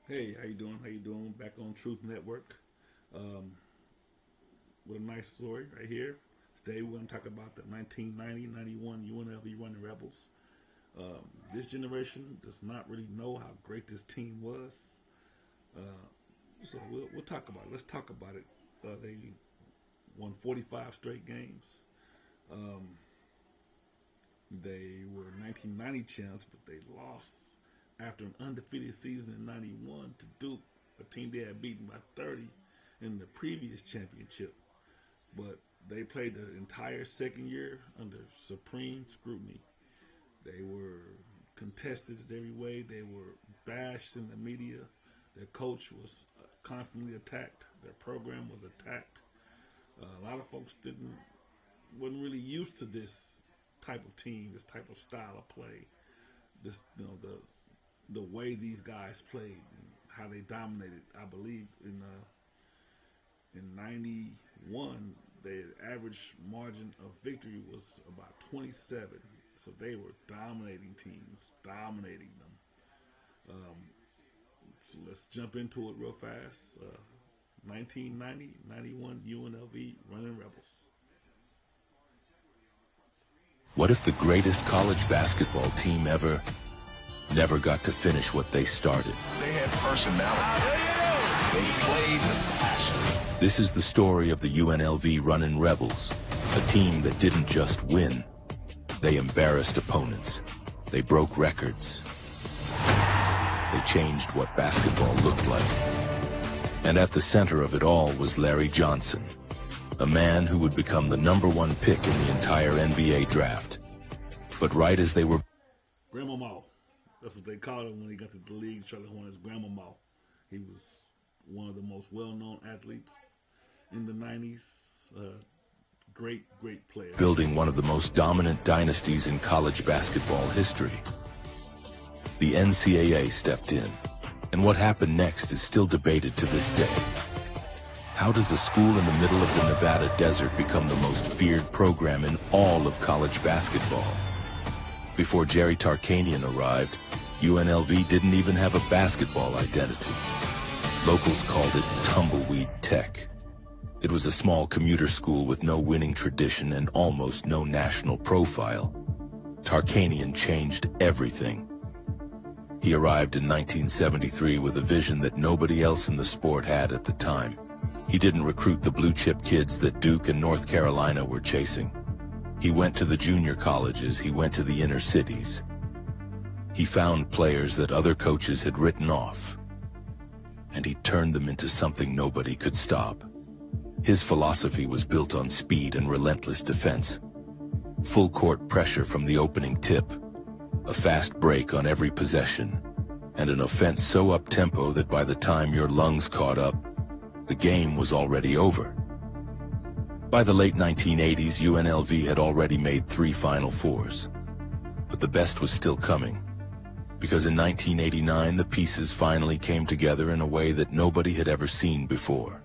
Hey, how you doing? How you doing? Back on Truth Network um, with a nice story right here. Today we're going to talk about the 1990-91 UNLV Running Rebels. This generation does not really know how great this team was, so we'll talk about it. Let's talk about it. They won 45 straight games. Um, they were 1990 champs, but they lost after an undefeated season in 91 to Duke, a team they had beaten by 30 in the previous championship. But they played the entire second year under supreme scrutiny. They were contested in every way. They were bashed in the media. Their coach was constantly attacked. Their program was attacked. A lot of folks wasn't really used to this type of team, this type of style of play. This, the way these guys played, and how they dominated. I believe in '91, their average margin of victory was about 27. So they were dominating teams, dominating them. So let's jump into it real fast. 1990-91 UNLV Running Rebels. What if the greatest college basketball team ever never got to finish what they started? They had personality. They played with passion. This is the story of the UNLV Running Rebels, a team that didn't just win. They embarrassed opponents. They broke records. They changed what basketball looked like. And at the center of it all was Larry Johnson, a man who would become the #1 pick in the entire NBA draft. But right as they were... Grandmama. That's what they called him when he got to the league. Charlie Hornets' Grandmama. He was one of the most well-known athletes in the 90s. Great player. Building one of the most dominant dynasties in college basketball history. The NCAA stepped in, and what happened next is still debated to this day. How does a school in the middle of the Nevada desert become the most feared program in all of college basketball? Before Jerry Tarkanian arrived, UNLV didn't even have a basketball identity. Locals called it Tumbleweed Tech. It was a small commuter school with no winning tradition and almost no national profile. Tarkanian changed everything. He arrived in 1973 with a vision that nobody else in the sport had at the time. He didn't recruit the blue-chip kids that Duke and North Carolina were chasing. He went to the junior colleges, he went to the inner cities. He found players that other coaches had written off, and he turned them into something nobody could stop. His philosophy was built on speed and relentless defense. Full court pressure from the opening tip, a fast break on every possession, and an offense so up-tempo that by the time your lungs caught up, the game was already over. By the late 1980s, UNLV had already made 3 Final Fours. But the best was still coming, because in 1989 the pieces finally came together in a way that nobody had ever seen before.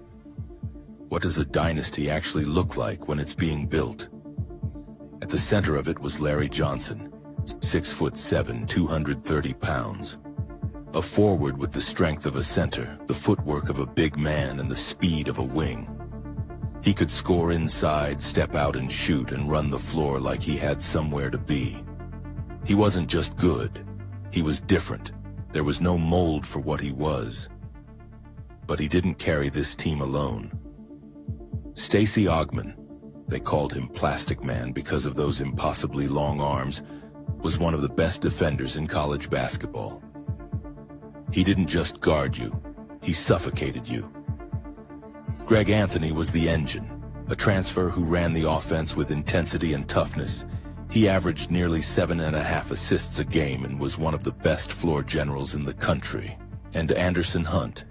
What does a dynasty actually look like when it's being built? At the center of it was Larry Johnson, 6'7", 230 pounds. A forward with the strength of a center, the footwork of a big man, and the speed of a wing. He could score inside, step out and shoot, and run the floor like he had somewhere to be. He wasn't just good, he was different. There was no mold for what he was. But he didn't carry this team alone. Stacey Augmon, they called him Plastic Man because of those impossibly long arms, was one of the best defenders in college basketball. He didn't just guard you, he suffocated you. Greg Anthony was the engine, a transfer who ran the offense with intensity and toughness. He averaged nearly 7.5 assists a game and was one of the best floor generals in the country. And Anderson Hunt,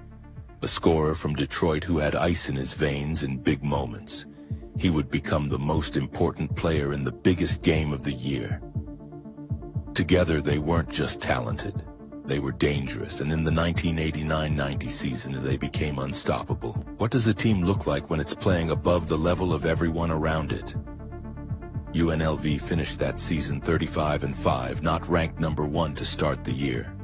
a scorer from Detroit who had ice in his veins in big moments. He would become the most important player in the biggest game of the year. Together, they weren't just talented. They were dangerous, and in the 1989-90 season, they became unstoppable. What does a team look like when it's playing above the level of everyone around it? UNLV finished that season 35-5, not ranked #1 to start the year.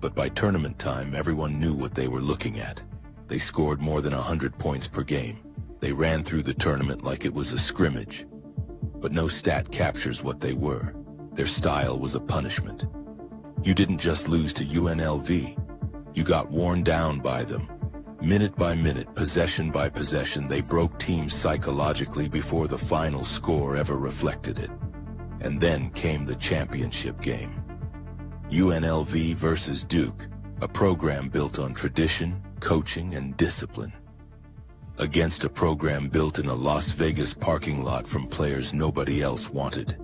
But by tournament time, everyone knew what they were looking at. They scored more than 100 points per game. They ran through the tournament like it was a scrimmage. But no stat captures what they were. Their style was a punishment. You didn't just lose to UNLV. You got worn down by them. Minute by minute, possession by possession, they broke teams psychologically before the final score ever reflected it. And then came the championship game. UNLV versus Duke, a program built on tradition, coaching, and discipline. Against a program built in a Las Vegas parking lot from players nobody else wanted.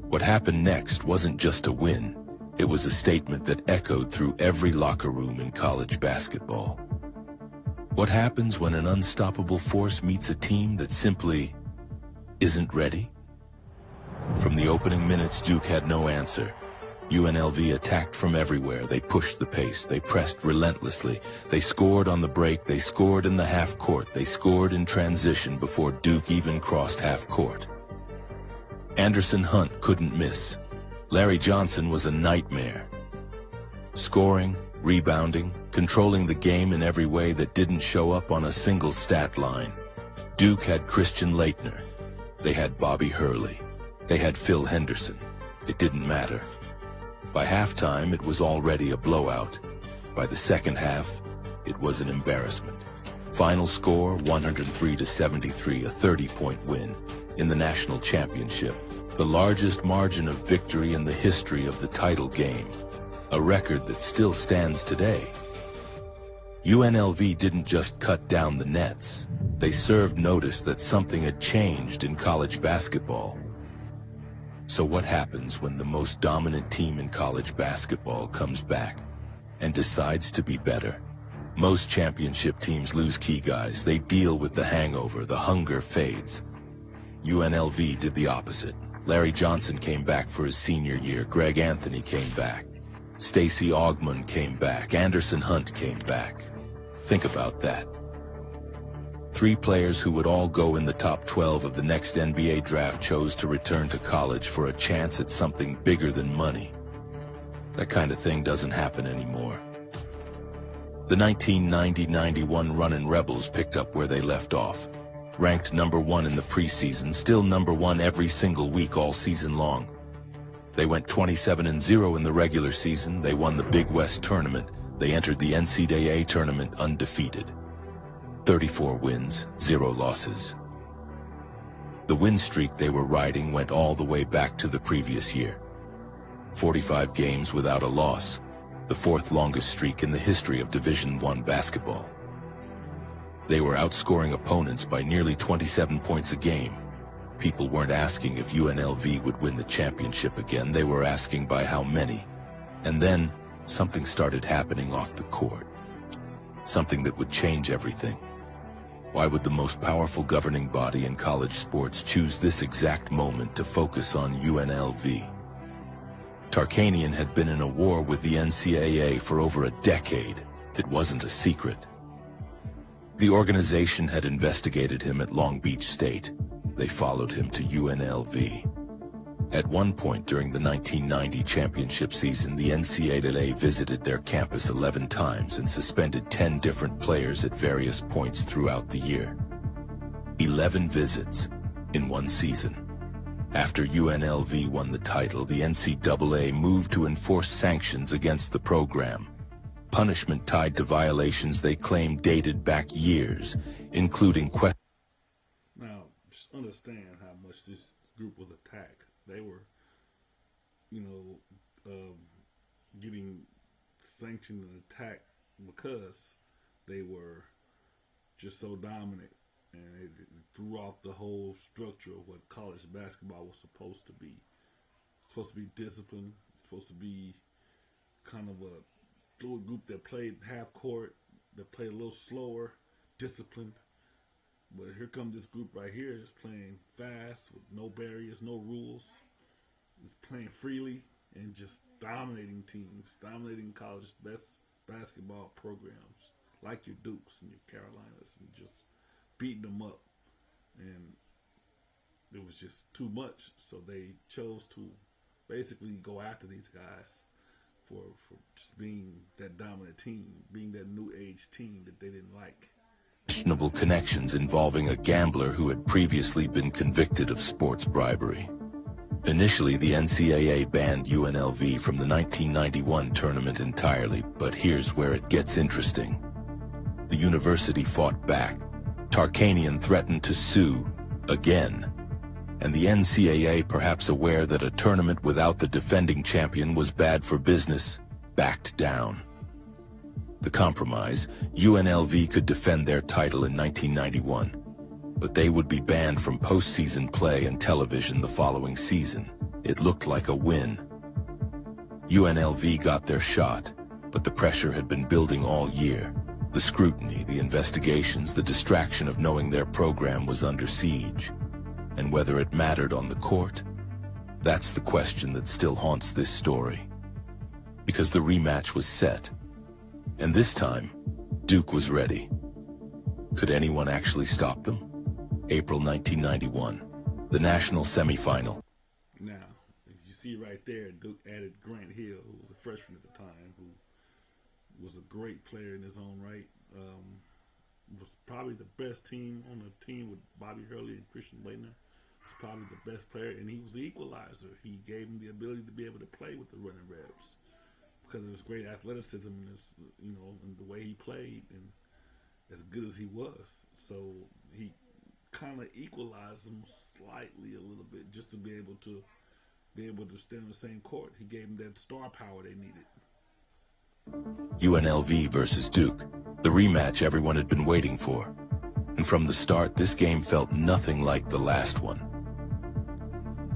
What happened next wasn't just a win. It was a statement that echoed through every locker room in college basketball. What happens when an unstoppable force meets a team that simply isn't ready? From the opening minutes, Duke had no answer. UNLV attacked from everywhere. They pushed the pace. They pressed relentlessly. They scored on the break. They scored in the half court. They scored in transition before Duke even crossed half court. Anderson Hunt couldn't miss. Larry Johnson was a nightmare. Scoring, rebounding, controlling the game in every way that didn't show up on a single stat line. Duke had Christian Laettner. They had Bobby Hurley. They had Phil Henderson. It didn't matter. By halftime, it was already a blowout. By the second half, it was an embarrassment. Final score, 103-73, a 30-point win in the national championship. The largest margin of victory in the history of the title game. A record that still stands today. UNLV didn't just cut down the nets. They served notice that something had changed in college basketball. So what happens when the most dominant team in college basketball comes back and decides to be better? Most championship teams lose key guys. They deal with the hangover. The hunger fades. UNLV did the opposite. Larry Johnson came back for his senior year. Greg Anthony came back. Stacey Augmon came back. Anderson Hunt came back. Think about that. 3 players who would all go in the top 12 of the next NBA draft chose to return to college for a chance at something bigger than money. That kind of thing doesn't happen anymore. The 1990-91 Running Rebels picked up where they left off. Ranked number 1 in the preseason, still number 1 every single week all season long. They went 27-0 in the regular season. They won the Big West tournament. They entered the NCAA tournament undefeated. 34 wins, 0 losses. The win streak they were riding went all the way back to the previous year. 45 games without a loss, the 4th longest streak in the history of Division I basketball. They were outscoring opponents by nearly 27 points a game. People weren't asking if UNLV would win the championship again, they were asking by how many. And then, something started happening off the court. Something that would change everything. Why would the most powerful governing body in college sports choose this exact moment to focus on UNLV? Tarkanian had been in a war with the NCAA for over a decade. It wasn't a secret. The organization had investigated him at Long Beach State. They followed him to UNLV. At one point during the 1990 championship season, the NCAA visited their campus 11 times and suspended 10 different players at various points throughout the year. 11 visits in one season. After UNLV won the title, the NCAA moved to enforce sanctions against the program. Punishment tied to violations they claimed dated back years, including Now, just understand how much this group was attacked. They were, getting sanctioned and attacked because they were just so dominant, and it threw off the whole structure of what college basketball was supposed to be. It's supposed to be disciplined. It's supposed to be kind of a little group that played half court, that played a little slower, disciplined. But here comes this group right here is playing fast with no barriers, no rules. It's playing freely and just dominating teams, dominating college best basketball programs like your Dukes and your Carolinas, and just beating them up. And it was just too much. So they chose to basically go after these guys for just being that dominant team, being that new age team that they didn't like. Questionable connections involving a gambler who had previously been convicted of sports bribery. Initially, the NCAA banned UNLV from the 1991 tournament entirely, but here's where it gets interesting. The university fought back. Tarkanian threatened to sue again, and the NCAA, perhaps aware that a tournament without the defending champion was bad for business, backed down. The compromise: UNLV could defend their title in 1991, but they would be banned from postseason play and television the following season. It looked like a win. UNLV got their shot, but the pressure had been building all year. The scrutiny, the investigations, the distraction of knowing their program was under siege. And whether it mattered on the court? That's the question that still haunts this story. Because the rematch was set. And this time, Duke was ready. Could anyone actually stop them? April 1991, the national semifinal. Now, you see right there, Duke added Grant Hill, who was a freshman at the time, who was a great player in his own right. Was probably the best team on the team with Bobby Hurley and Christian Laettner. Was probably the best player, and he was the equalizer. He gave him the ability to be able to play with the Running Rebels because of his great athleticism and his, and the way he played, and as good as he was. So he kind of equalized them slightly a little bit, just to be able to stand on the same court. He gave them that star power they needed. UNLV versus Duke, the rematch everyone had been waiting for. And from the start, this game felt nothing like the last one.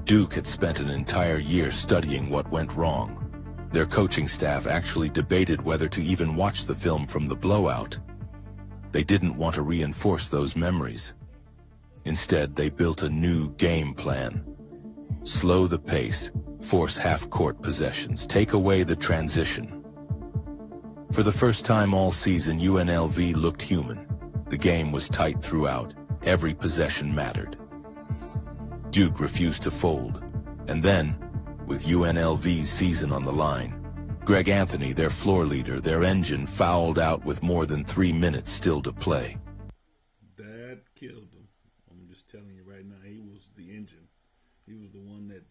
Duke had spent an entire year studying what went wrong. Their coaching staff actually debated whether to even watch the film from the blowout. They didn't want to reinforce those memories. Instead, they built a new game plan. Slow the pace, force half-court possessions, take away the transition. For the first time all season, UNLV looked human. The game was tight throughout. Every possession mattered. Duke refused to fold. And then, with UNLV's season on the line, Greg Anthony, their floor leader, their engine, fouled out with more than 3 minutes still to play. That killed him. I'm just telling you right now, he was the engine. He was the one that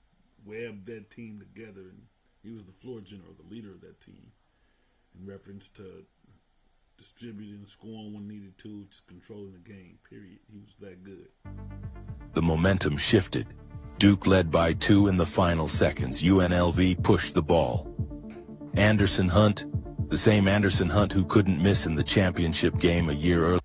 webbed that team together, and he was the floor general, the leader of that team, in reference to distributing, scoring when needed to, just controlling the game, period. He was that good. The momentum shifted. Duke led by 2 in the final seconds. UNLV pushed the ball. Anderson Hunt, the same Anderson Hunt who couldn't miss in the championship game a year earlier.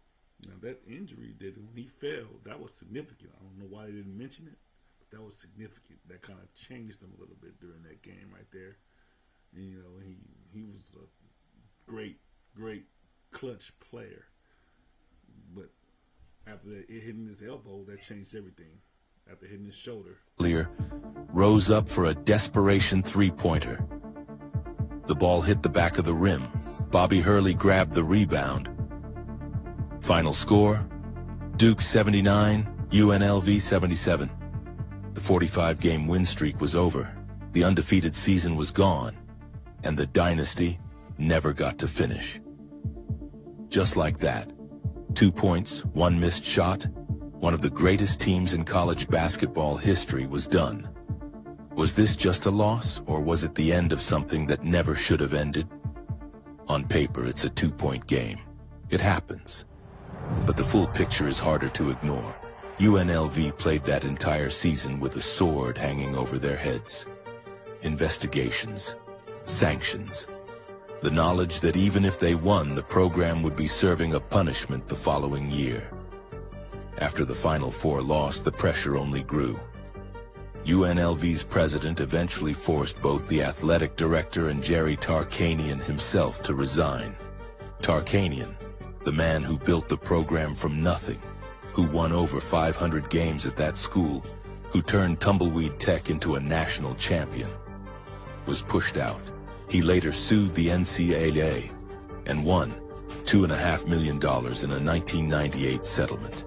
Now that injury when he fell, that was significant. I don't know why they didn't mention it, but that was significant. That kind of changed him a little bit during that game right there. And, he was a great clutch player. But after it hitting his elbow, that changed everything. After hitting his shoulder. Rose up for a desperation three-pointer. The ball hit the back of the rim. Bobby Hurley grabbed the rebound. Final score, Duke 79, UNLV 77. The 45-game win streak was over. The undefeated season was gone. And the dynasty never got to finish. Just like that. 2 points, 1 missed shot. One of the greatest teams in college basketball history was done. Was this just a loss, or was it the end of something that never should have ended? On paper, it's a 2-point game. It happens. But the full picture is harder to ignore. UNLV played that entire season with a sword hanging over their heads. Investigations, sanctions, the knowledge that even if they won, the program would be serving a punishment the following year. After the Final Four loss, the pressure only grew. UNLV's president eventually forced both the athletic director and Jerry Tarkanian himself to resign. Tarkanian, the man who built the program from nothing, who won over 500 games at that school, who turned Tumbleweed Tech into a national champion, was pushed out. He later sued the NCAA and won $2.5 million in a 1998 settlement.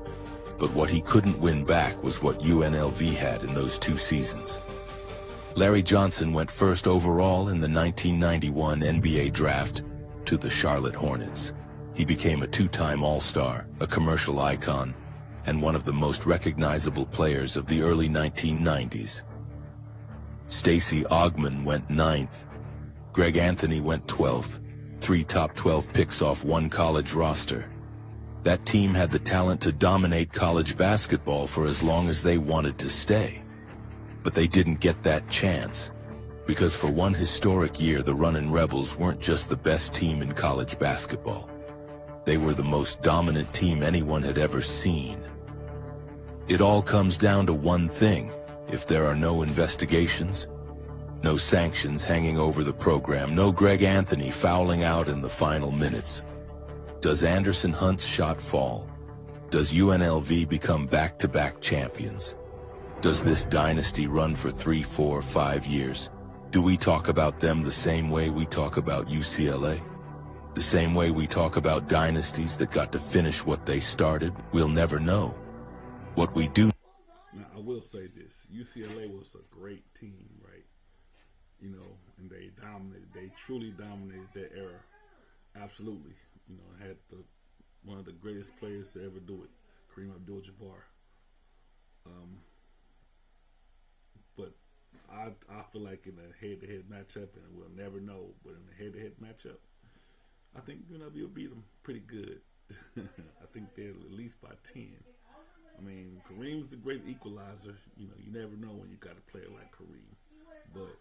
But what he couldn't win back was what UNLV had in those 2 seasons. Larry Johnson went first overall in the 1991 NBA draft to the Charlotte Hornets. He became a two-time All-Star, a commercial icon, and one of the most recognizable players of the early 1990s. Stacey Augmon went 9th. Greg Anthony went 12th. 3 top 12 picks off one college roster. That team had the talent to dominate college basketball for as long as they wanted to stay. But they didn't get that chance, because for one historic year, the Running Rebels weren't just the best team in college basketball. They were the most dominant team anyone had ever seen. It all comes down to one thing. If there are no investigations, no sanctions hanging over the program, no Greg Anthony fouling out in the final minutes, does Anderson Hunt's shot fall? Does UNLV become back-to-back champions? Does this dynasty run for 3, 4, 5 years? Do we talk about them the same way we talk about UCLA? The same way we talk about dynasties that got to finish what they started? We'll never know. What we do... Now, I will say this. UCLA was a great team, right? You know, and they dominated. They truly dominated that era. Absolutely. You know, had one of the greatest players to ever do it, Kareem Abdul-Jabbar. But I feel like in a head-to-head matchup, and we'll never know, but in a head-to-head matchup, I think UNLV will beat them pretty good. I think they're at least by 10. I mean, Kareem's the great equalizer. You know, you never know when you got a player like Kareem. But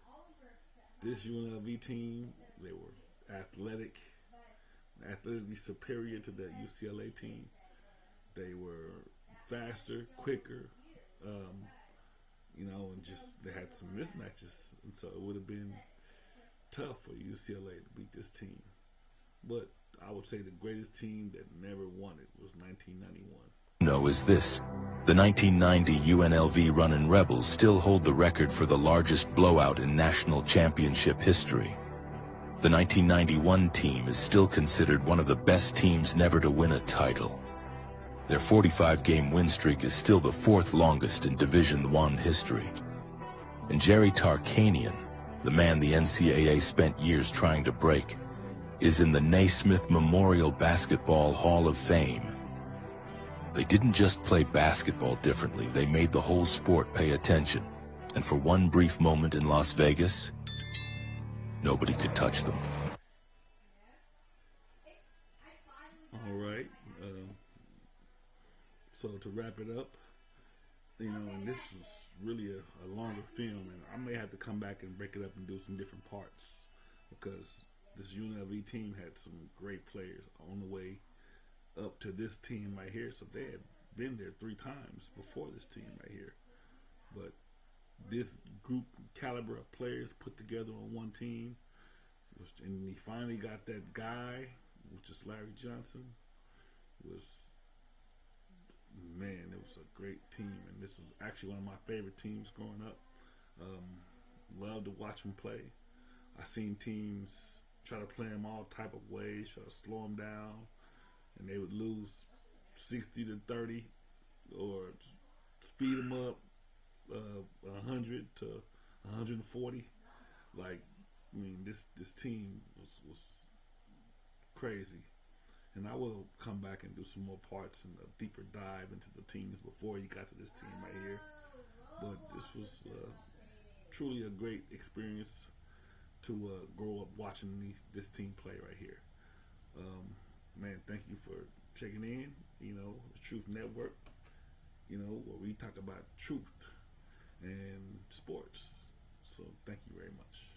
this UNLV team, they were athletically superior to that UCLA team. They were faster, quicker, you know, and just they had some mismatches, and so it would have been tough for UCLA to beat this team. But I would say the greatest team that never won it was 1991. Know is this. The 1990 UNLV Running Rebels still hold the record for the largest blowout in national championship history. The 1991 team is still considered one of the best teams never to win a title. Their 45-game win streak is still the 4th longest in Division I history. And Jerry Tarkanian, the man the NCAA spent years trying to break, is in the Naismith Memorial Basketball Hall of Fame. They didn't just play basketball differently, they made the whole sport pay attention. And for one brief moment in Las Vegas, nobody could touch them. All right. So to wrap it up, you know, and this was really a longer film, and I may have to come back and break it up and do some different parts, because this UNLV team had some great players on the way up to this team right here. So they had been there 3 times before this team right here. But this group caliber of players put together on one team, and he finally got that guy, which is Larry Johnson. Man, it was a great team, and this was actually one of my favorite teams growing up. Loved to watch them play. I seen teams try to play them all type of ways, try to slow them down, and they would lose 60-30, or speed them up 100 to 140. Like, I mean, this team was crazy. And I will come back and do some more parts and a deeper dive into the teams before you got to this team right here. But this was truly a great experience to grow up watching this team play right here. Man, thank you for checking in. You know, the Truth Network, you know, where we talk about truth and sports. So thank you very much.